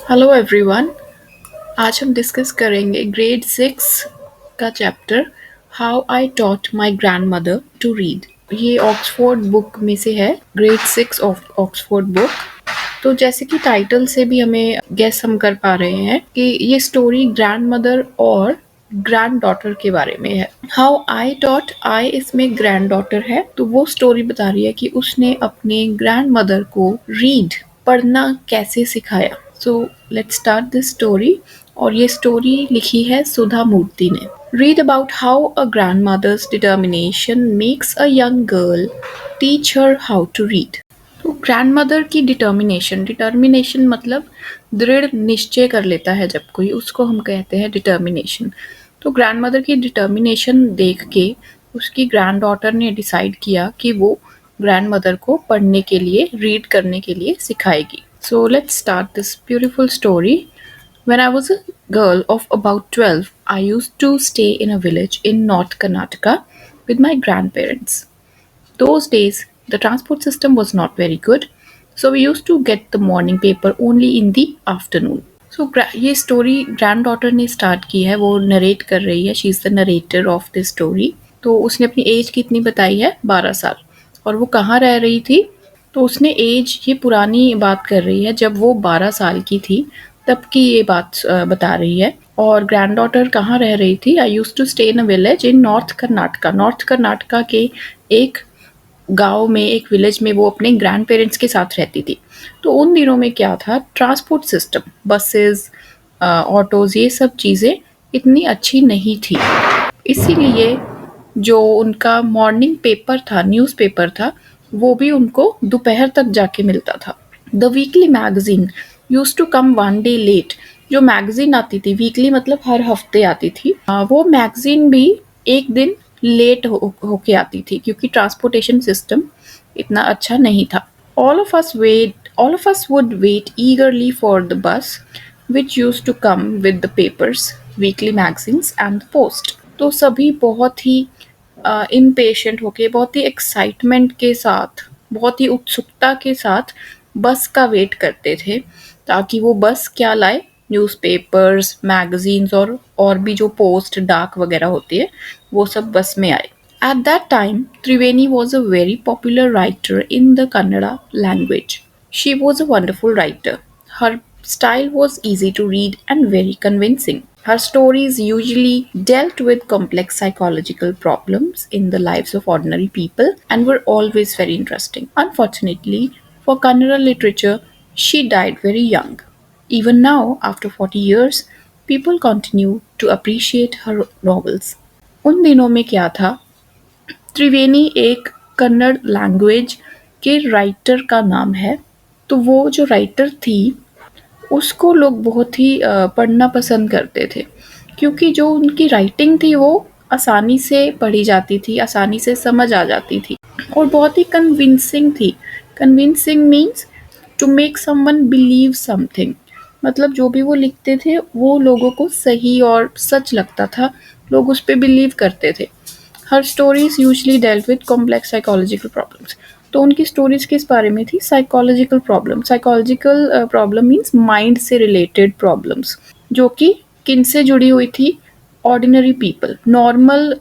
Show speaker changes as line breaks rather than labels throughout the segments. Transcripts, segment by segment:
Hello everyone. आज हम discuss करेंगे ग्रेड 6 का chapter how I taught my grandmother to read. ये ऑक्सफोर्ड बुक में से है, ग्रेड 6 ऑफ ऑक्सफोर्ड बुक। तो जैसे कि टाइटल से भी हमें गेस हम कर पा रहे हैं कि ये स्टोरी ग्रैंडमदर और ग्रैंड डॉटर के बारे में है। हाउ आई टॉट, आई इसमें ग्रैंड डॉटर है, तो वो स्टोरी बता रही है कि उसने अपने ग्रैंड मदर को रीड, पढ़ना कैसे सिखाया। So let's start this story. और ये स्टोरी लिखी है सुधा मूर्ति ने। Read about how a grandmother's determination makes a young girl teach her how to read. तो ग्रैंड मदर की डिटर्मिनेशन, डिटर्मिनेशन मतलब दृढ़ निश्चय कर लेता है जब कोई, उसको हम कहते हैं डिटर्मिनेशन। तो ग्रैंड मदर की डिटर्मिनेशन देख के उसकी ग्रैंड डॉटर ने डिसाइड किया कि वो ग्रैंड मदर को पढ़ने के लिए, रीड करने के लिए सिखाएगी। So let's start this beautiful story. When I was a girl of about 12, I used to stay in a village in North Karnataka with my grandparents. Those days, the transport system was not very good, so we used to get the morning paper only in the afternoon. So ये story grand daughter ने start की है, वो narrate कर रही है, she is the narrator of this story. तो उसने अपनी एज कितनी बताई है, 12 साल। और वो कहाँ रह रही थी, तो उसने एज, ये पुरानी बात कर रही है, जब वो 12 साल की थी तब की ये बात बता रही है। और ग्रैंड डॉटर कहाँ रह रही थी, I used to stay in a village in north Karnataka. North Karnataka के एक गाँव में, एक विलेज में वो अपने ग्रैंड पेरेंट्स के साथ रहती थी। तो उन दिनों में क्या था, ट्रांसपोर्ट सिस्टम, बसेस, ऑटोज़, ये सब चीज़ें इतनी अच्छी नहीं थी। इसीलिए जो उनका मॉर्निंग पेपर था, न्यूज़पेपर था, वो भी उनको दोपहर तक जाके मिलता था। The weekly magazine used to come one day late. जो मैगज़ीन आती थी, वीकली मतलब हर हफ्ते आती थी, वो मैगज़ीन भी एक दिन लेट होके आती थी, क्योंकि ट्रांसपोर्टेशन सिस्टम इतना अच्छा नहीं था। All of us would wait eagerly for the bus, which used to come with the papers, weekly magazines and the post. तो सभी बहुत ही इम्पेशेंट होके, बहुत ही एक्साइटमेंट के साथ, बहुत ही उत्सुकता के साथ बस का वेट करते थे, ताकि वो बस क्या लाए, न्यूज़पेपर्स, मैगजीन्स और भी जो पोस्ट, डाक वगैरह होती है, वो सब बस में आए। At that time, Triveni was a very popular writer in the Kannada language. She was a wonderful writer. Her style was easy to read and very convincing. Her stories usually dealt with complex psychological problems in the lives of ordinary people and were always very interesting. Unfortunately, for Kannada literature, she died very young. Even now, after 40 years, people continue to appreciate her novels. उन दिनों में क्या था, त्रिवेणी एक Kannada language के writer का नाम है। तो वो जो राइटर थी, उसको लोग बहुत ही पढ़ना पसंद करते थे, क्योंकि जो उनकी राइटिंग थी वो आसानी से पढ़ी जाती थी, आसानी से समझ आ जाती थी, और बहुत ही कन्विंसिंग थी। Convincing means to make someone believe something, मतलब जो भी वो लिखते थे वो लोगों को सही और सच लगता था, लोग उस पर बिलीव करते थे। Her stories usually dealt with complex psychological problems. तो उनकी स्टोरीज किस बारे में थी, psychological problem. Psychological problem means mind से रिलेटेड प्रॉब्लम्स, जो कि किन से जुड़ी हुई थी, ऑर्डिनरी पीपल, नॉर्मल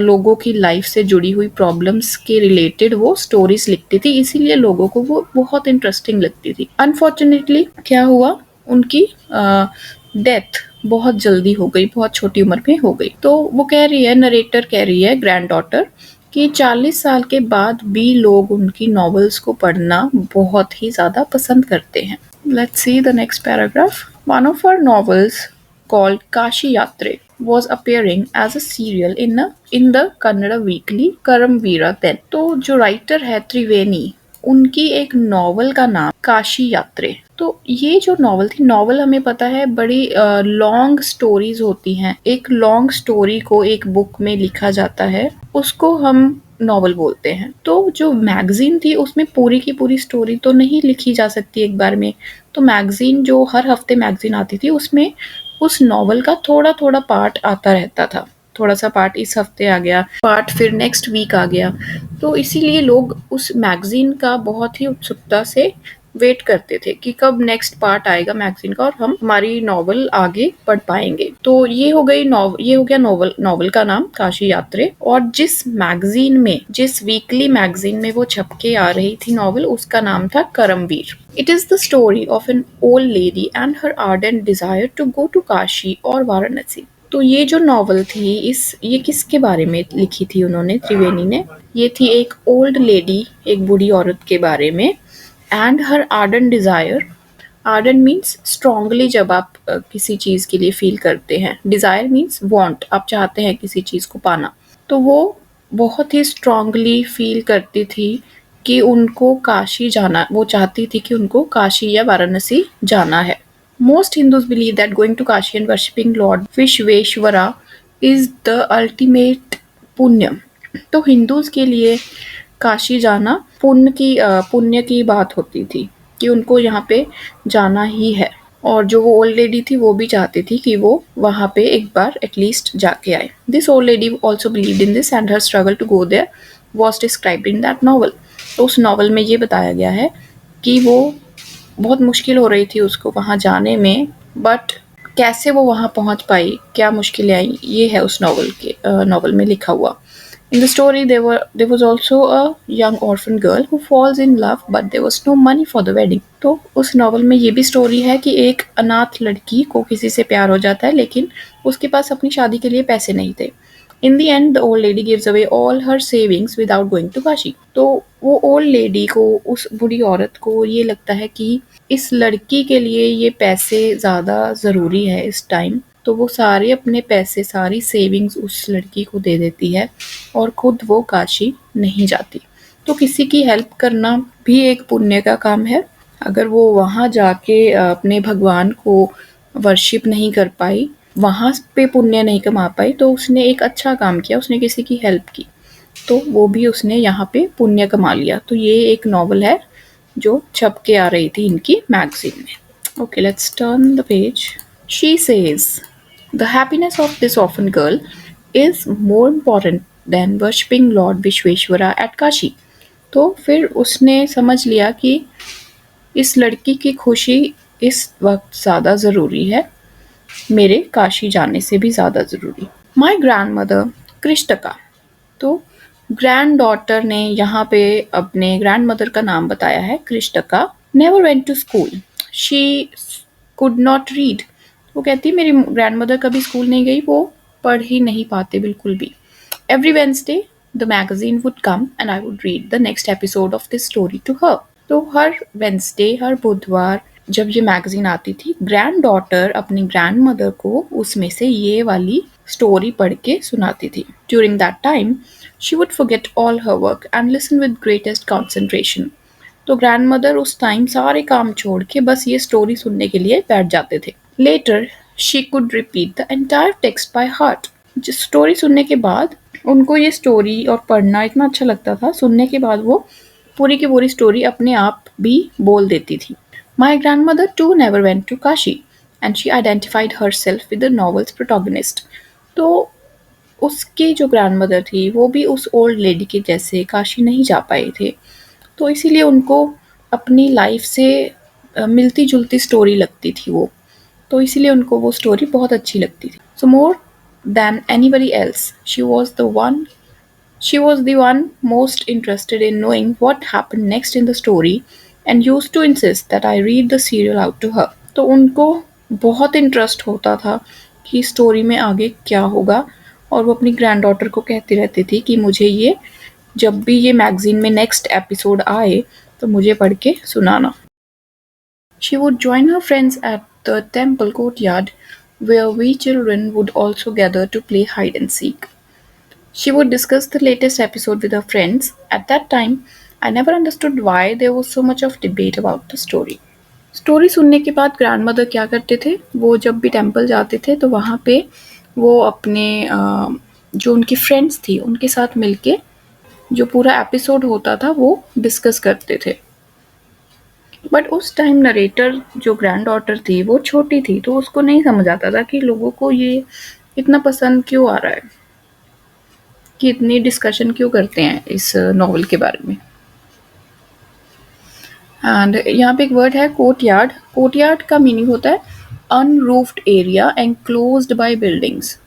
लोगों की लाइफ से जुड़ी हुई प्रॉब्लम्स के रिलेटेड वो स्टोरीज लिखती थी, इसीलिए लोगों को वो बहुत इंटरेस्टिंग लगती थी। अनफॉर्चुनेटली क्या हुआ, उनकी डेथ बहुत जल्दी हो गई, बहुत छोटी उम्र में हो गई। तो वो कह रही है, नरेटर कह रही है, ग्रैंड डॉटर, कि 40 साल के बाद भी लोग उनकी नॉवेल्स को पढ़ना बहुत ही ज़्यादा पसंद करते हैं। Let's see the next paragraph. One of her novels called Kashi Yatre was appearing as a serial in the Kannada weekly Karamveera then. तो जो राइटर है त्रिवेणी, उनकी एक नॉवल का नाम काशी यात्रे। तो ये जो नॉवल थी, नॉवल हमें पता है बड़ी लॉन्ग स्टोरीज होती हैं। एक लॉन्ग स्टोरी को एक बुक में लिखा जाता है, उसको हम नॉवल बोलते हैं। तो जो मैगजीन थी उसमें पूरी की पूरी स्टोरी तो नहीं लिखी जा सकती एक बार में। तो मैगजीन, जो हर हफ्ते मैगजीन आती थी, उसमें उस नॉवल का थोड़ा थोड़ा पार्ट आता रहता था। थोड़ा सा पार्ट इस हफ्ते आ गया, पार्ट फिर नेक्स्ट वीक आ गया। तो इसीलिए लोग उस मैगजीन का बहुत ही उत्सुकता से वेट करते थे कि कब नेक्स्ट पार्ट आएगा मैगजीन का और हम हमारी नॉवल आगे पढ़ पाएंगे। तो ये हो गया नॉवल का नाम काशी यात्रे। और जिस मैगजीन में, जिस वीकली मैगजीन में वो छप के आ रही थी नॉवल, उसका नाम था Karmaveer. It is the story of an old lady and her ardent desire to go to Kashi और वाराणसी। तो ये जो नॉवल थी, ये किसके बारे में लिखी थी उन्होंने, त्रिवेणी ने? ये थी एक ओल्ड लेडी, एक बूढ़ी औरत के बारे में। And her ardent desire, ardent means strongly, जब आप किसी चीज के लिए फील करते हैं। डिजायर मीन्स वांट, आप चाहते हैं किसी चीज को पाना। तो वो बहुत ही स्ट्रांगली फील करती थी कि उनको काशी जाना, वो चाहती थी कि उनको काशी या वाराणसी जाना है। Most Hindus believe that going to Kashi and worshipping Lord Vishveshwara is the ultimate पुण्य। तो हिंदूज के लिए काशी जाना पुण्य की बात होती थी कि उनको यहाँ पे जाना ही है। और जो वो ओल्ड लेडी थी वो भी चाहती थी कि वो वहाँ पे एक बार एटलीस्ट जाके आए। This old lady also believed in this and her struggle to go there was described in that novel. तो उस नॉवल में ये बताया गया है कि वो बहुत मुश्किल हो रही थी उसको वहाँ जाने में, बट कैसे वो वहाँ पहुँच पाई, क्या मुश्किलें आई, ये है उस नॉवल में लिखा हुआ। In the story, there was also a young orphan girl who falls in love, but there was no money for the wedding. तो उस नॉवल में ये भी स्टोरी है कि एक अनाथ लड़की को किसी से प्यार हो जाता है, लेकिन उसके पास अपनी शादी के लिए पैसे नहीं थे। In the end, the old lady gives away all her savings without going to Kashi. तो वो ओल्ड लेडी को, उस बूढ़ी औरत को ये लगता है कि इस लड़की के लिए ये पैसे ज़्यादा ज़रूरी है इस टाइम, तो वो सारे अपने पैसे, सारी सेविंग्स उस लड़की को दे देती है और खुद वो काशी नहीं जाती। तो किसी की हेल्प करना भी एक पुण्य का काम है। अगर वो वहाँ जाके अपने भगवान को वर्शिप नहीं कर पाई, वहाँ पे पुण्य नहीं कमा पाई, तो उसने एक अच्छा काम किया, उसने किसी की हेल्प की, तो वो भी उसने यहाँ पे पुण्य कमा लिया। तो ये एक नॉवल है जो छप के आ रही थी इनकी मैगजीन में। Okay, let's turn the page. She says the happiness of this orphan girl is more important than worshipping lord Vishweshwara at Kashi. तो फिर उसने समझ लिया कि इस लड़की की खुशी इस वक्त ज़्यादा ज़रूरी है, मेरे काशी जाने से भी ज़्यादा ज़रूरी। My grandmother Krishtaka. तो ग्रैंड डॉटर ने यहाँ पे अपने ग्रैंड मदर का नाम बताया है, Krishtaka. Never went to school, she could not read. वो कहती मेरी ग्रैंड मदर कभी स्कूल नहीं गई, वो पढ़ ही नहीं पाते बिल्कुल भी। Every Wednesday the magazine would come and I would read the next episode of this story to her. तो हर वेंसडे, हर बुधवार जब ये मैगजीन आती थी, ग्रैंड डॉटर अपनी ग्रैंड मदर को उसमें से ये वाली स्टोरी पढ़ के सुनाती थी। During that time she would forget all her work and listen with greatest concentration. तो ग्रैंड मदर उस टाइम सारे काम छोड़ के बस ये स्टोरी सुनने के लिए बैठ जाते थे। Later she could repeat the entire text by heart. Story सुनने के बाद उनको ये स्टोरी और पढ़ना इतना अच्छा लगता था, सुनने के बाद वो पूरी की पूरी स्टोरी अपने आप भी बोल देती थी। My grandmother too never went to Kashi and she identified herself with the novel's protagonist. तो उसकी जो ग्रैंड मदर थी वो भी उस ओल्ड लेडी के जैसे काशी नहीं जा पाए थे, तो इसीलिए उनको अपनी लाइफ से मिलती जुलती स्टोरी लगती थी वो, तो इसीलिए उनको वो स्टोरी बहुत अच्छी लगती थी। So more than anybody else she was the one most interested in knowing what happened next in the story and used to insist that I read the serial out to her. तो उनको बहुत interest होता था कि story में आगे क्या होगा, और वो अपनी ग्रैंड डॉटर को कहती रहती थी कि मुझे ये, जब भी ये मैगजीन में नेक्स्ट एपिसोड आए तो मुझे पढ़ के सुनाना। She would join her friends at the temple courtyard where we children would also gather to play hide and seek. She would discuss the latest episode with her friends. At that time, I never understood why there was so much of debate about the story. Story सुनने के बाद grand mother क्या करते थे, वो जब भी temple जाते थे तो वहाँ पे वो अपने जो उनकी फ्रेंड्स थी उनके साथ मिलके जो पूरा एपिसोड होता था वो डिस्कस करते थे। बट उस टाइम नरेटर जो ग्रैंड डॉटर थी वो छोटी थी, तो उसको नहीं समझ आता था कि लोगों को ये इतना पसंद क्यों आ रहा है, कि इतनी डिस्कशन क्यों करते हैं इस नॉवल के बारे में। एंड यहाँ पे एक वर्ड है कोर्टयार्ड। कोर्टयार्ड का मीनिंग होता है अनरूफ्ड एरिया एनक्लोज्ड बाय बिल्डिंग्स।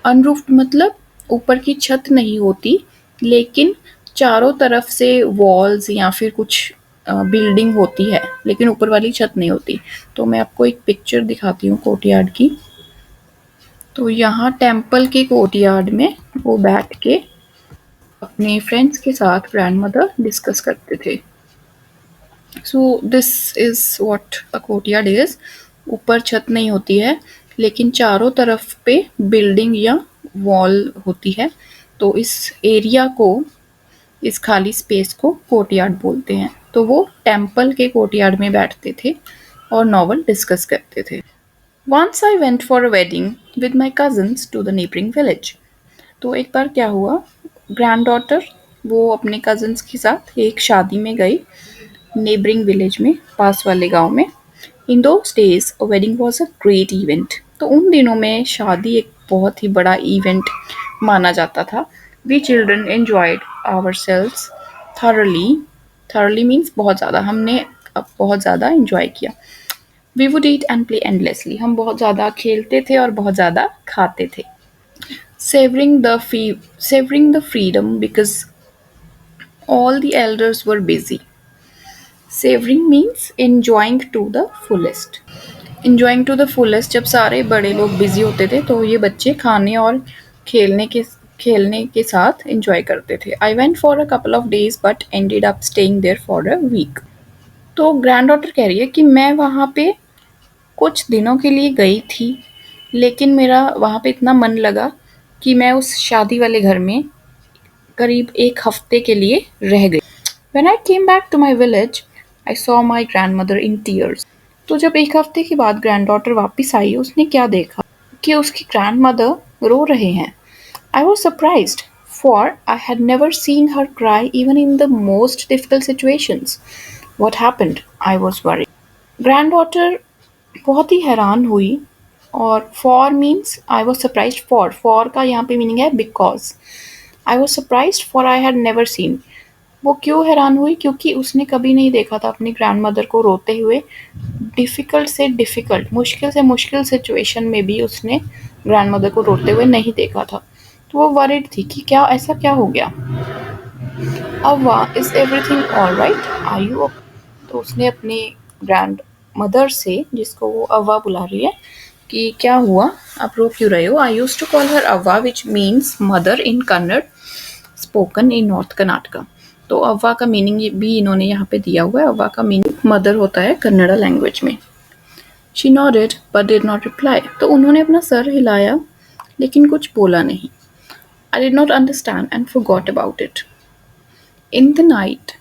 अनरूफ्ड मतलब ऊपर की छत नहीं होती, लेकिन चारों तरफ से वॉल्स या फिर कुछ बिल्डिंग होती है, लेकिन ऊपर वाली छत नहीं होती। तो मैं आपको एक पिक्चर दिखाती हूँ कोर्टयार्ड की। तो यहाँ टेम्पल के कोर्टयार्ड में वो बैठ के अपने फ्रेंड्स के साथ ग्रैंडमदर डिस्कस करते थे। So this is what a courtyard is. ऊपर छत नहीं होती है, लेकिन चारों तरफ पे बिल्डिंग या वॉल होती है। तो इस एरिया को, इस खाली स्पेस को कोर्टयार्ड बोलते हैं। तो वो टेम्पल के कोर्टयार्ड में बैठते थे और नॉवल डिस्कस करते थे। Once I went for a wedding with my cousins to the neighbouring village. तो एक बार क्या हुआ, ग्रैंड डॉटर वो अपने कजन्स के साथ एक शादी में गई नेबरिंग विलेज में, पास वाले गांव में। In those days a wedding was a great event. तो उन दिनों में शादी एक बहुत ही बड़ा इवेंट माना जाता था। We children enjoyed ourselves thoroughly. Thoroughly means बहुत ज़्यादा, हमने अब बहुत ज़्यादा एंजॉय किया। We would eat and play endlessly. हम बहुत ज़्यादा खेलते थे और बहुत ज़्यादा खाते थे। Savoring the savoring the freedom because all the elders were busy. Savoring means enjoying to the fullest. Enjoying to the fullest जब सारे बड़े लोग बिजी होते थे तो ये बच्चे खाने और खेलने के खेलने के साथ एंजॉय करते थे। I went for a couple of days but ended up staying there for a week. तो ग्रैंड डॉटर कह रही है कि मैं वहाँ पे कुछ दिनों के लिए गई थी, लेकिन मेरा वहाँ पे इतना मन लगा कि मैं उस शादी वाले घर में करीब एक हफ्ते के लिए रह गई। When I came back to my village, I saw my grandmother in tears. तो जब एक हफ्ते के बाद ग्रैंड डॉटर वापस आई, उसने क्या देखा कि उसकी ग्रैंड मदर रो रहे हैं। I was surprised, for I had never seen her cry even in the most difficult situations. What happened? I was worried. Grand daughter बहुत ही हैरान हुई। और for means I was surprise. For का यहाँ पे meaning है because. I was surprise for I had never seen. वो क्यों हैरान हुई? क्योंकि उसने कभी नहीं देखा था अपनी ग्रैंड मदर को रोते हुए। डिफ़िकल्ट से डिफ़िकल्ट, मुश्किल से मुश्किल सिचुएशन में भी उसने ग्रैंड मदर को रोते हुए नहीं देखा था। तो वो वरिड थी कि क्या ऐसा क्या हो गया। Avva, is everything all right, are you? तो उसने अपनी ग्रैंड मदर से, जिसको वो अव्वा बुला रही है, कि क्या हुआ, आप रो क्यों रहे हो। I used to call her Avva which means mother in Kannada spoken in north Karnataka. तो अव्वा का मीनिंग भी इन्होंने यहाँ पे दिया हुआ है। अव्वा का मीनिंग मदर होता है कन्नड़ा लैंग्वेज में। She nodded but did not reply. तो उन्होंने अपना सर हिलाया लेकिन कुछ बोला नहीं। I did not understand and forgot about it. In the night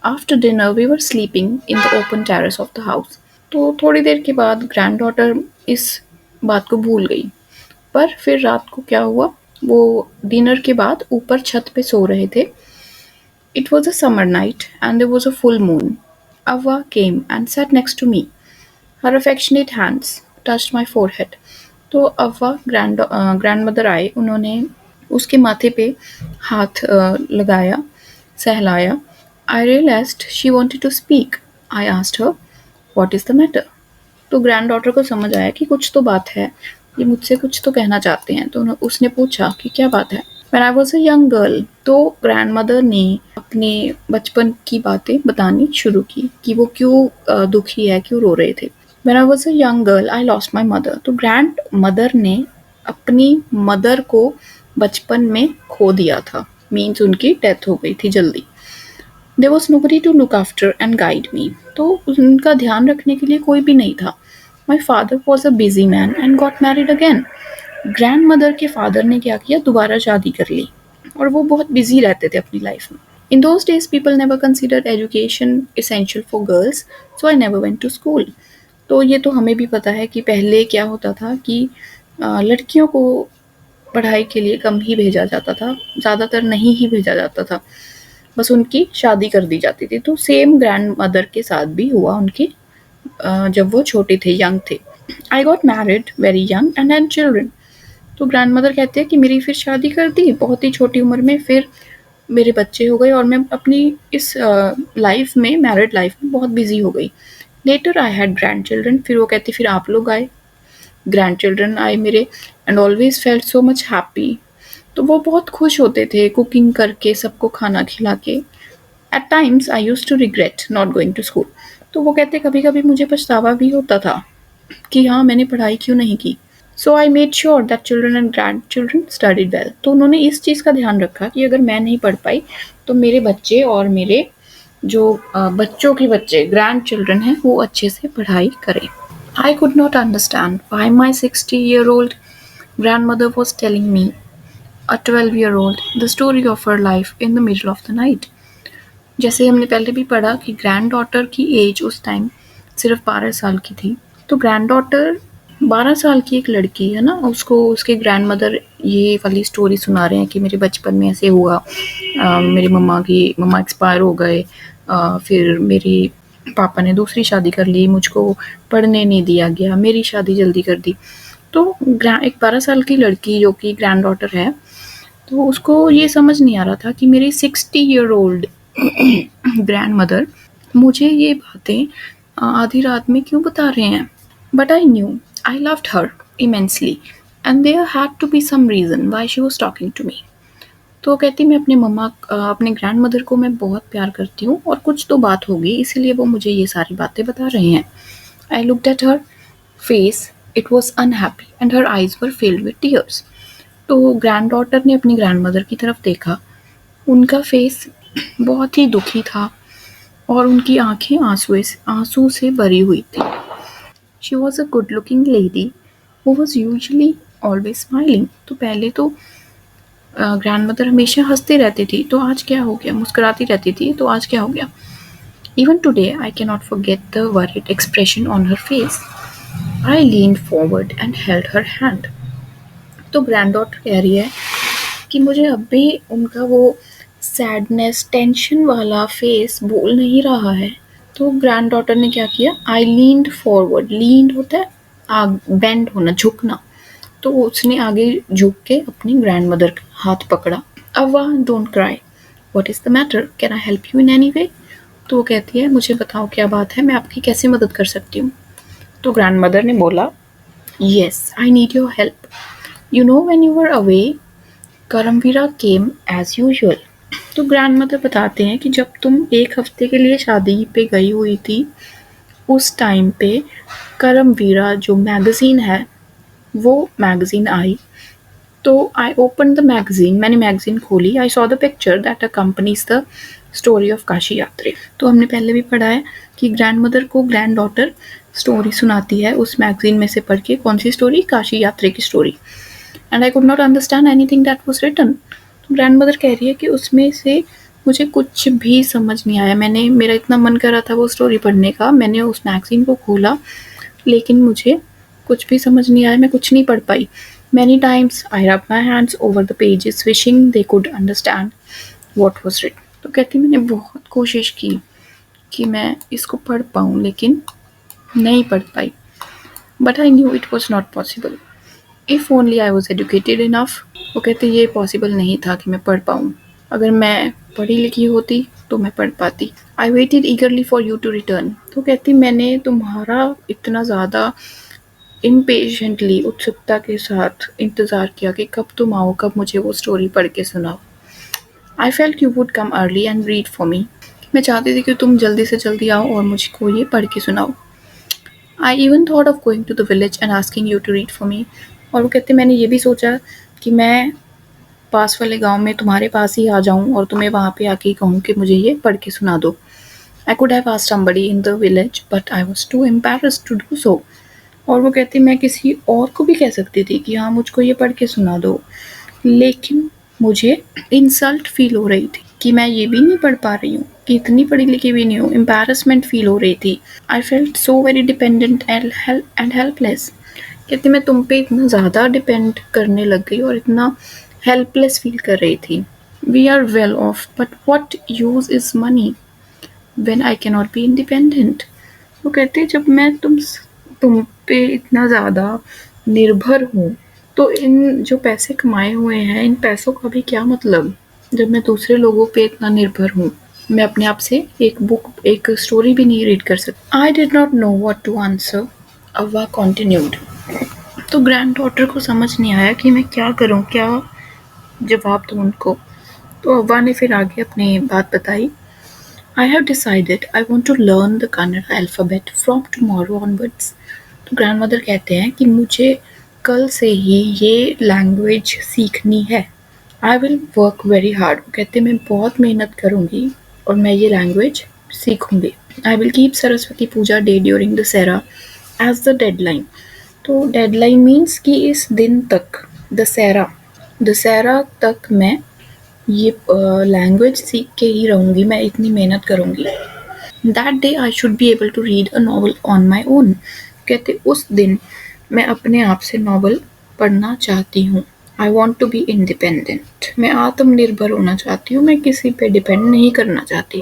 after dinner we were sleeping in the open terrace of the house. तो थोड़ी देर के बाद ग्रैंड डॉटर इस बात को भूल गई। पर फिर रात को क्या हुआ, वो डिनर के बाद ऊपर छत पे सो रहे थे। It was a summer night and there was a full moon. Avva came and sat next to me. Her affectionate hands touched my forehead. तो अव्वा ग्रैंडमदर आए, उन्होंने उसके माथे पे हाथ लगाया, सहलाया। I realized she wanted to speak. I asked her, what is the matter? तो granddaughter को समझ आया कि कुछ तो बात है, ये मुझसे कुछ तो कहना चाहते हैं। तो उसने पूछा कि क्या बात है। When I was a young girl, तो ग्रैंडमदर ने अपने बचपन की बातें बतानी शुरू की कि वो क्यों दुखी है, क्यों रो रहे थे। When I was a young girl, I lost my mother. तो ग्रैंड मदर ने अपनी मदर को बचपन में खो दिया था, मीन्स उनकी डेथ हो गई थी जल्दी। There was nobody to look after and guide me. तो उनका ध्यान रखने के लिए कोई भी नहीं था। My father was a busy man and got married again. Grand mother के फादर ने क्या किया, दोबारा शादी कर ली और वो बहुत बिजी रहते थे अपनी लाइफ में। In those days people never considered education essential for girls, so I never went to school. तो ये तो हमें भी पता है कि पहले क्या होता था कि लड़कियों को पढ़ाई के लिए कम ही भेजा जाता था, ज़्यादातर नहीं ही भेजा जाता था, बस उनकी शादी कर दी जाती थी। तो सेम ग्रैंड मदर के साथ भी हुआ उनकी, जब वो छोटे थे, यंग थे। I got married very young and had children. तो ग्रैंड मदर कहते हैं कि मेरी फिर शादी कर दी बहुत ही छोटी उम्र में। फिर मेरे बच्चे हो गए और मैं अपनी इस लाइफ में, मैरिड लाइफ में बहुत बिजी हो गई। Later I had grandchildren, फिर वो कहती फिर आप लोग आए, ग्रैंड चिल्ड्रन आए मेरे, and always felt so much happy. तो वो बहुत खुश होते थे कुकिंग करके, सबको खाना खिला के। At times I used to regret not going to school. तो वो कहते कभी कभी मुझे पछतावा भी होता था कि हाँ, मैंने पढ़ाई क्यों नहीं की। So I made sure that children and grandchildren studied well. तो उन्होंने इस चीज़ का ध्यान रखा कि अगर मैं नहीं पढ़ पाई तो मेरे बच्चे और मेरे जो बच्चों के बच्चे, ग्रैंड चिल्ड्रन हैं, वो अच्छे से पढ़ाई करें। I could not understand why my 60-year-old grandmother was telling me, a 12-year-old, the story of her life in the middle of the night. जैसे हमने पहले भी पढ़ा कि ग्रैंड डॉटर की एज उस टाइम सिर्फ 12 साल की थी। तो ग्रैंड डॉटर 12 साल की एक लड़की है ना, उसको उसके ग्रैंड मदर ये वाली स्टोरी सुना रहे हैं कि मेरे बचपन में ऐसे हुआ, मेरी मम्मा एक्सपायर हो गए, फिर मेरी पापा ने दूसरी शादी कर ली, मुझको पढ़ने नहीं दिया गया, मेरी शादी जल्दी कर दी। तो एक 12 साल की लड़की जो कि ग्रैंड डॉटर है, तो उसको ये समझ नहीं आ रहा था कि मेरी 60 ईयर ओल्ड ग्रैंड मदर मुझे ये बातें आधी रात में क्यों बता रहे हैं। But I knew I loved her immensely and there had to be some reason why she was talking to me. तो वो कहती मैं अपने ग्रैंड मदर को मैं बहुत प्यार करती हूँ और कुछ तो बात होगी, इसीलिए वो मुझे ये सारी बातें बता रहे हैं। I looked at her face, it was unhappy and her eyes were filled with tears. तो ग्रैंड डॉटर ने अपनी ग्रैंड मदर की तरफ देखा, उनका फेस बहुत ही दुखी था और उनकी आंखें आंसू से भरी हुई थी। She was a good looking lady who was usually always smiling. तो पहले तो ग्रैंड मदर हमेशा हंसते रहती थी, तो आज क्या हो गया, मुस्कुराती रहती थी, तो आज क्या हो गया। Even today I can not forget the worried expression on her face. I leaned forward and held her hand. तो ग्रैंड डॉटर कह रही है कि मुझे अब भी उनका वो सैडनेस, टेंशन वाला फेस भूल नहीं रहा है। तो ग्रैंड डॉटर ने क्या किया, आई लीन्ड फॉरवर्ड, लीन्ड होता है बेंड होना, झुकना। तो उसने आगे झुक के अपनी ग्रैंड मदर का हाथ पकड़ा। Avva don't cry, what is the matter, can I help you in any way. तो वो कहती है मुझे बताओ क्या बात है, मैं आपकी कैसे मदद कर सकती हूँ। तो ग्रैंड मदर ने बोला yes I need your help, you know when you were away Karmaveera came as usual. तो ग्रैंड मदर बताते हैं कि जब तुम एक हफ्ते के लिए शादी पे गई हुई थी, उस टाइम पे करमवीरा जो मैगज़ीन है वो मैगज़ीन आई। तो आई ओपन द मैगज़ीन, मैंने मैगज़ीन खोली, I saw the picture that accompanies the story of Kashi यात्री। तो हमने पहले भी पढ़ा है कि ग्रैंड मदर को ग्रैंड डॉटर स्टोरी सुनाती है उस मैगज़ीन में से पढ़ के। कौन सी स्टोरी, काशी यात्री की story. And I could not understand anything that was written. तो ग्रैंड मदर कह रही है कि उसमें से मुझे कुछ भी समझ नहीं आया। मेरा इतना मन कर रहा था वो स्टोरी पढ़ने का, मैंने उस मैगज़ीन को खोला, लेकिन मुझे कुछ भी समझ नहीं आया, मैं कुछ नहीं पढ़ पाई। Many times I rub my hands over the pages wishing they could understand what was written. तो कहती मैंने बहुत कोशिश की कि मैं इसको पढ़ पाऊँ, लेकिन नहीं पढ़ पाई। But I knew it was not possible, if only I was educated enough. वो कहते ये पॉसिबल नहीं था कि मैं पढ़ पाऊँ, अगर मैं पढ़ी लिखी होती तो मैं पढ़ पाती। I waited eagerly for you to return. तो कहती मैंने तुम्हारा इतना ज़्यादा इम्पेशेंटली, उत्सुकता के साथ इंतज़ार किया कि कब तुम आओ, कब मुझे वो स्टोरी पढ़ के सुनाओ। I felt you would come early and read for मी। मैं चाहती थी कि तुम जल्दी से जल्दी आओ और मुझको ये पढ़ के सुनाओ। I even thought of going to the village and asking you to read for me. और वो कहते मैंने ये भी सोचा कि मैं पास वाले गाँव में तुम्हारे पास ही आ जाऊँ और तुम्हें वहाँ पे आके कहूँ कि मुझे ये पढ़ के सुना दो। I could have asked somebody in the village but I was too embarrassed to do so. और वो कहती मैं किसी और को भी कह सकती थी कि हाँ मुझको ये पढ़ के सुना दो, लेकिन मुझे इंसल्ट फील हो रही थी कि मैं ये भी नहीं पढ़ पा रही हूँ, कि इतनी पढ़ी लिखी भी नहीं हूँ। एम्बैरेसमेंट फील हो रही थी। I felt so very dependent and helpless. कहती मैं तुम पे इतना ज़्यादा डिपेंड करने लग गई और इतना हेल्पलेस फील कर रही थी। We are well off but what use is money when I can not be independent. वो कहते जब मैं तुम पे इतना ज़्यादा निर्भर हूँ, तो इन जो पैसे कमाए हुए हैं, इन पैसों का भी क्या मतलब। जब मैं दूसरे लोगों पे इतना निर्भर हूँ, मैं अपने आप से एक स्टोरी भी नहीं रीड कर सकती। I did not know what to answer, Avva continued. तो ग्रैंड डॉटर को समझ नहीं आया कि मैं क्या करूँ, क्या जवाब दूँ उनको। तो अव्वा ने फिर आगे अपनी बात बताई। I have decided I want to learn the Kannada alphabet from tomorrow onwards. तो ग्रैंडमदर कहते हैं कि मुझे कल से ही ये लैंग्वेज सीखनी है। I will work very hard. वो कहते मैं बहुत मेहनत करूँगी और मैं ये लैंग्वेज सीखूँगी। I will keep Saraswati Puja day during Dussehra as the deadline. तो डेडलाइन मीन्स कि इस दिन तक, दशहरा दशहरा तक मैं ये लैंग्वेज सीख के ही रहूँगी, मैं इतनी मेहनत करूँगी। That day I should be able to read a novel on my own. कहते उस दिन मैं अपने आप से नॉवल पढ़ना चाहती हूँ। I want to be independent. मैं आत्मनिर्भर होना चाहती हूँ, मैं किसी पे डिपेंड नहीं करना चाहती।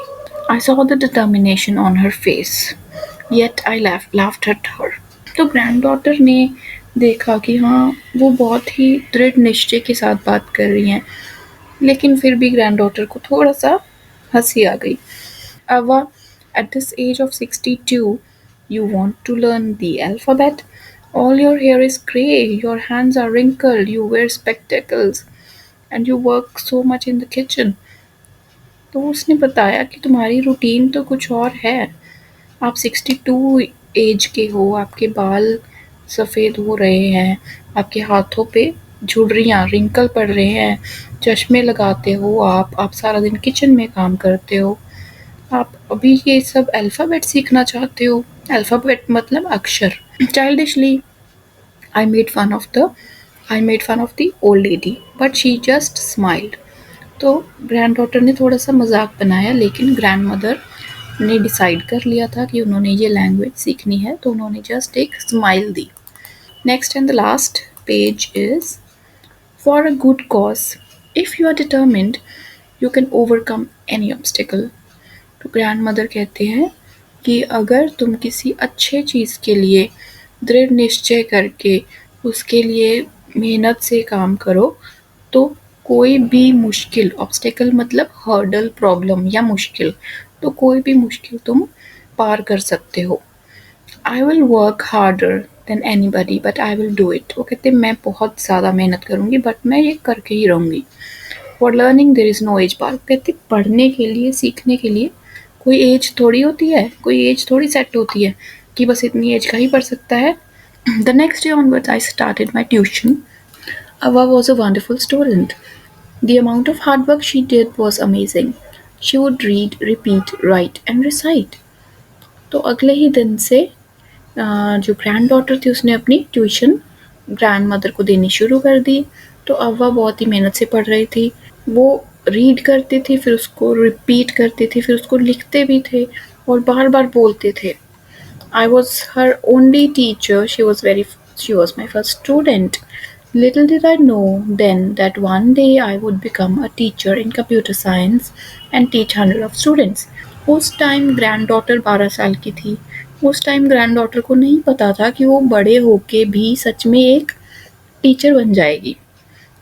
I saw the determination on her face, yet I laughed at her. तो ग्रैंड डॉटर ने देखा कि हाँ, वो बहुत ही दृढ़ निश्चय के साथ बात कर रही हैं, लेकिन फिर भी ग्रैंड डॉटर को थोड़ा सा हंसी आ गई। Ava, at this age of 62, you want to learn the alphabet? All your hair is grey, your hands are wrinkled, you wear spectacles, and you work so much in the kitchen. तो उसने बताया कि तुम्हारी routine तो कुछ और है। आप 62 एज के हो, आपके बाल सफ़ेद हो रहे हैं, आपके हाथों पे झुर्रियाँ रिंकल पड़ रहे हैं, चश्मे लगाते हो आप सारा दिन किचन में काम करते हो। आप अभी ये सब अल्फ़ाबेट सीखना चाहते हो? अल्फ़ाबेट मतलब अक्षर। Childishly I made fun of the I made fun of the old lady but she just smiled. तो ग्रैंड डॉटर ने थोड़ा सा मजाक बनाया, लेकिन ग्रैंड मदर ने डिसाइड कर लिया था कि उन्होंने ये लैंग्वेज सीखनी है, तो उन्होंने जस्ट एक स्माइल दी। Next and the last page is for a good cause if you are determined you can overcome any obstacle. तो ग्रैंड मदर कहते हैं कि अगर तुम किसी अच्छे चीज़ के लिए दृढ़ निश्चय करके उसके लिए मेहनत से काम करो, तो कोई भी मुश्किल, ऑब्स्टेकल मतलब हर्डल, प्रॉब्लम या मुश्किल, तो कोई भी मुश्किल तुम पार कर सकते हो। आई will work harder than anybody but I will do it. वो कहते मैं बहुत ज़्यादा मेहनत करूँगी बट मैं ये करके ही रहूँगी। For learning there is no age bar. कहते पढ़ने के लिए, सीखने के लिए कोई एज थोड़ी होती है, कोई एज थोड़ी सेट होती है कि बस इतनी एज का ही पढ़ सकता है। The next day onwards I started my tuition. Ava was a wonderful student. The amount of hard work she did was amazing. She would read, repeat, write and recite. तो अगले ही दिन से जो ग्रैंड डॉटर थी उसने अपनी tuition grand mother को देनी शुरू कर दी। तो अव्वा बहुत ही मेहनत से पढ़ रही थी। वो रीड करती थी, फिर उसको रिपीट करती थी, फिर उसको लिखते भी थे और बार बार बोलते थे। I was her only teacher. She was my first student. Little did I know then that one day I would become a teacher in computer science and teach hundred of students. उस time grand daughter 12 साल की थी। उस time granddaughter को नहीं पता था कि वो बड़े होके भी सच में एक टीचर बन जाएगी।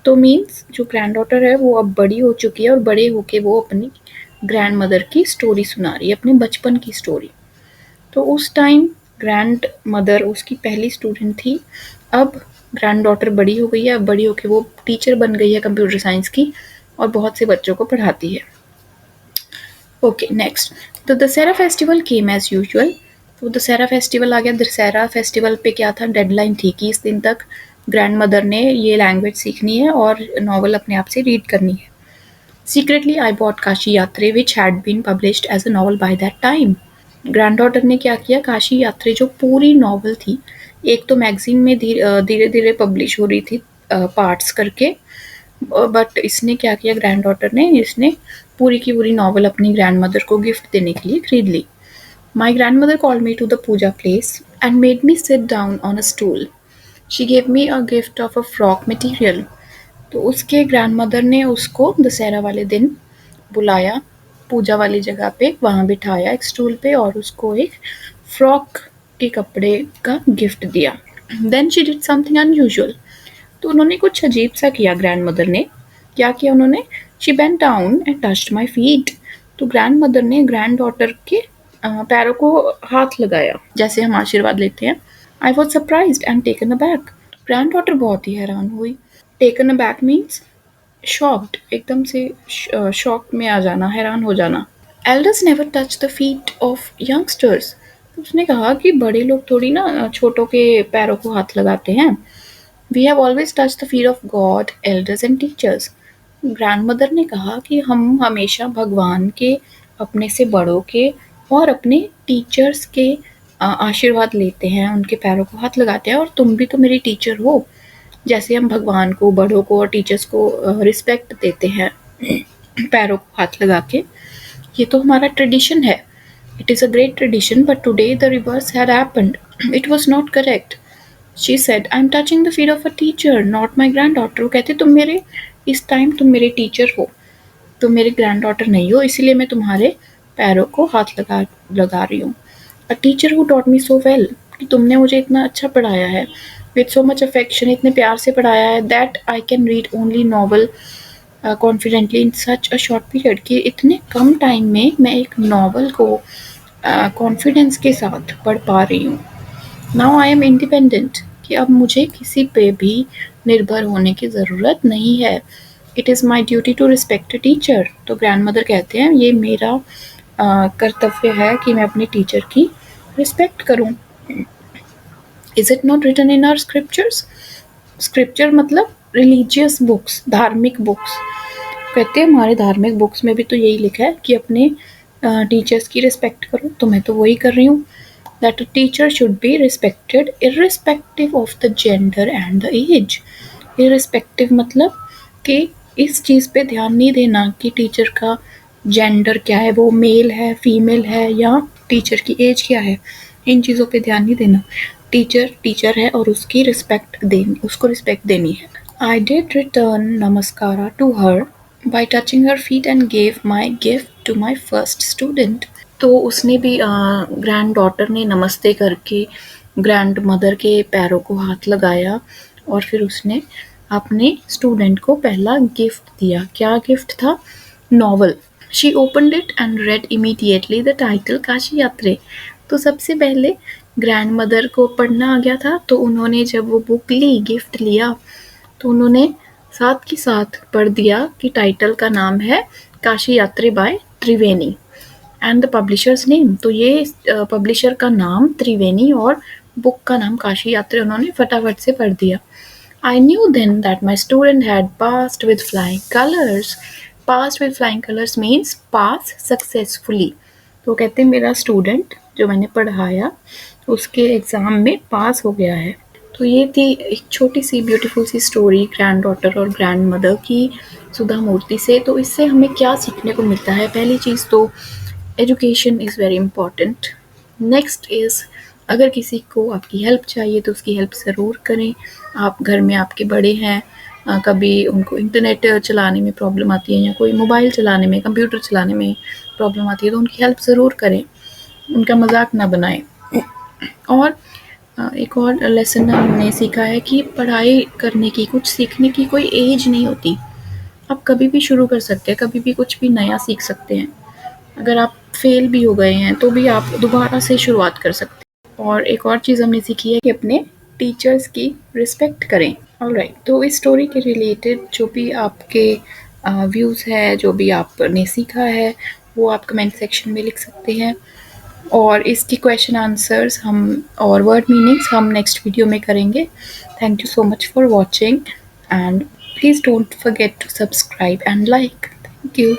तो मीन्स जो ग्रैंड डॉटर है वो अब बड़ी हो चुकी है और बड़े होके वो अपनी ग्रैंड मदर की स्टोरी सुना रही है, अपने बचपन की स्टोरी। तो उस टाइम ग्रैंड मदर उसकी पहली स्टूडेंट थी। अब ग्रैंड डॉटर बड़ी हो गई है, अब बड़ी होके वो टीचर बन गई है कंप्यूटर साइंस की और बहुत से बच्चों को पढ़ाती है। ओके नेक्स्ट, तो Dussehra festival came as usual. तो दशहरा फेस्टिवल आ गया। दशहरा फेस्टिवल पे क्या था, डेडलाइन थी कि इस दिन तक ग्रैंड मदर ने ये लैंग्वेज सीखनी है और नॉवल अपने आप से रीड करनी है। Secretly I bought Kashi Yatre which had been published as a novel by that time. Granddaughter ने क्या किया, काशी यात्रा जो पूरी नॉवल थी, एक तो मैगजीन में धीरे धीरे पब्लिश हो रही थी पार्ट्स करके, बट इसने क्या किया, ग्रैंड डॉटर ने इसने पूरी की पूरी नॉवल अपनी ग्रैंड मदर को गिफ्ट देने के लिए खरीद ली। My grandmother called me to the puja place and made me sit down on a stool. She gave me a gift of a frock material. तो उसके ग्रैंड मदर ने उसको दशहरा वाले दिन बुलाया पूजा वाली जगह पे, वहाँ बिठाया एक स्टूल पे और उसको एक फ्रॉक के कपड़े का गिफ्ट दिया। Then she did something unusual. तो उन्होंने कुछ अजीब सा किया ग्रैंड मदर ने। क्या किया उन्होंने, she bent down and touched my feet. तो ग्रैंड मदर ने ग्रैंड डॉटर के पैरों को हाथ लगाया जैसे हम आशीर्वाद लेते हैं। I was surprise and taken aback. Grand daughter बहुत ही हैरान हुई। टेकन अबैक मीन्स शॉक्ड, एकदम से शॉक में आ जाना, हैरान हो जाना। Elders never touch the feet of youngsters. तो उसने कहा कि बड़े लोग थोड़ी ना छोटों के पैरों को हाथ लगाते हैं। We have always touch the feet of God, elders and teachers. Grandmother ने कहा कि हम हमेशा भगवान के, अपने से बड़ों के और अपने टीचर्स के आशीर्वाद लेते हैं, उनके पैरों को हाथ लगाते हैं, और तुम भी तो मेरी टीचर हो। जैसे हम भगवान को, बड़ों को और टीचर्स को रिस्पेक्ट देते हैं पैरों को हाथ लगा के, ये तो हमारा ट्रेडिशन है। It is a great tradition, but today the reverse had happened. It was not correct. She said, I am touching the feet of a teacher, not my grand daughter. वो कहते तुम मेरे, इस टाइम तुम मेरे teacher हो, तुम मेरे ग्रैंड डॉटर नहीं हो, इसीलिए मैं तुम्हारे पैरों को हाथ लगा लगा रही हूँ। A teacher who taught me so well, कि तुमने मुझे इतना अच्छा पढ़ाया है, विथ सो मच अफेक्शन, इतने प्यार से पढ़ाया है, that I can read only novel confidently in such a short period, कि इतने कम टाइम में मैं एक नॉवल को कॉन्फिडेंस के साथ पढ़ पा रही हूँ। नाउ आई एम इंडिपेंडेंट, कि अब मुझे किसी पे भी निर्भर होने की ज़रूरत नहीं है। It is my duty to respect a teacher. तो ग्रैंड मदर कहते हैं ये मेरा कर्तव्य है कि मैं अपने टीचर की रिस्पेक्ट करूँ। Is it not written in our scriptures? Scripture मतलब रिलीजियस बुक्स, धार्मिक बुक्स। कहते हैं हमारे धार्मिक बुक्स में भी तो यही लिखा है कि अपने टीचर्स की रिस्पेक्ट करो, तो मैं तो वही कर रही हूँ। That a teacher should be respected irrespective of the gender and the age. Irrespective मतलब कि इस चीज़ पे ध्यान नहीं देना कि टीचर का जेंडर क्या है, वो मेल है, फीमेल है, या टीचर की एज क्या है, इन चीज़ों पे ध्यान नहीं देना। टीचर टीचर है और उसकी रिस्पेक्ट देनी, उसको रिस्पेक्ट देनी है। I did return namaskara to her by touching her feet and gave my gift to my first student. तो उसने भी ग्रैंड डॉटर ने नमस्ते करके ग्रैंड मदर के पैरों को हाथ लगाया और फिर उसने अपने स्टूडेंट को पहला गिफ्ट दिया। क्या गिफ्ट था? Novel. She opened it and red immediately the title Kashi यात्रे। तो सबसे पहले ग्रैंड मदर को पढ़ना आ गया था, तो उन्होंने जब वो बुक ली, गिफ्ट लिया, तो उन्होंने साथ के साथ पढ़ दिया कि टाइटल का नाम है Kashi Yatre by Triveni and the publishers name. तो ये पब्लिशर का नाम त्रिवेणी और बुक का नाम काशी यात्रे उन्होंने फटाफट से पढ़ दिया। I knew then that my student had passed with flying colors. Passed with flying colors means pass successfully. तो कहते हैं मेरा स्टूडेंट जो मैंने पढ़ाया उसके एग्ज़ाम में पास हो गया है। तो ये थी एक छोटी सी ब्यूटीफुल सी स्टोरी ग्रैंड डॉटर और ग्रैंड मदर की सुधा मूर्ति से। तो इससे हमें क्या सीखने को मिलता है? पहली चीज़ तो education is very important. Next is, अगर किसी को आपकी हेल्प चाहिए तो उसकी हेल्प ज़रूर करें। आप घर में आपके बड़े हैं, कभी उनको इंटरनेट चलाने में प्रॉब्लम आती है या कोई मोबाइल चलाने में, कंप्यूटर चलाने में प्रॉब्लम आती है, तो उनकी हेल्प ज़रूर करें, उनका मजाक ना बनाएं। और एक और लेसन हमने सीखा है कि पढ़ाई करने की, कुछ सीखने की कोई एज नहीं होती। आप कभी भी शुरू कर सकते हैं, कभी भी कुछ भी नया सीख सकते हैं। अगर आप फेल भी हो गए हैं तो भी आप दोबारा से शुरुआत कर सकते हैं। और एक और चीज़ हमने सीखी है कि अपने टीचर्स की रिस्पेक्ट करें। ऑलराइट, तो इस स्टोरी के रिलेटेड जो भी आपके व्यूज़ है, जो भी आपने सीखा है, वो आप कमेंट सेक्शन में लिख सकते हैं। और इसकी क्वेश्चन आंसर्स हम और वर्ड मीनिंग्स हम नेक्स्ट वीडियो में करेंगे। Thank you so much for watching and please don't forget to subscribe and like. Thank you.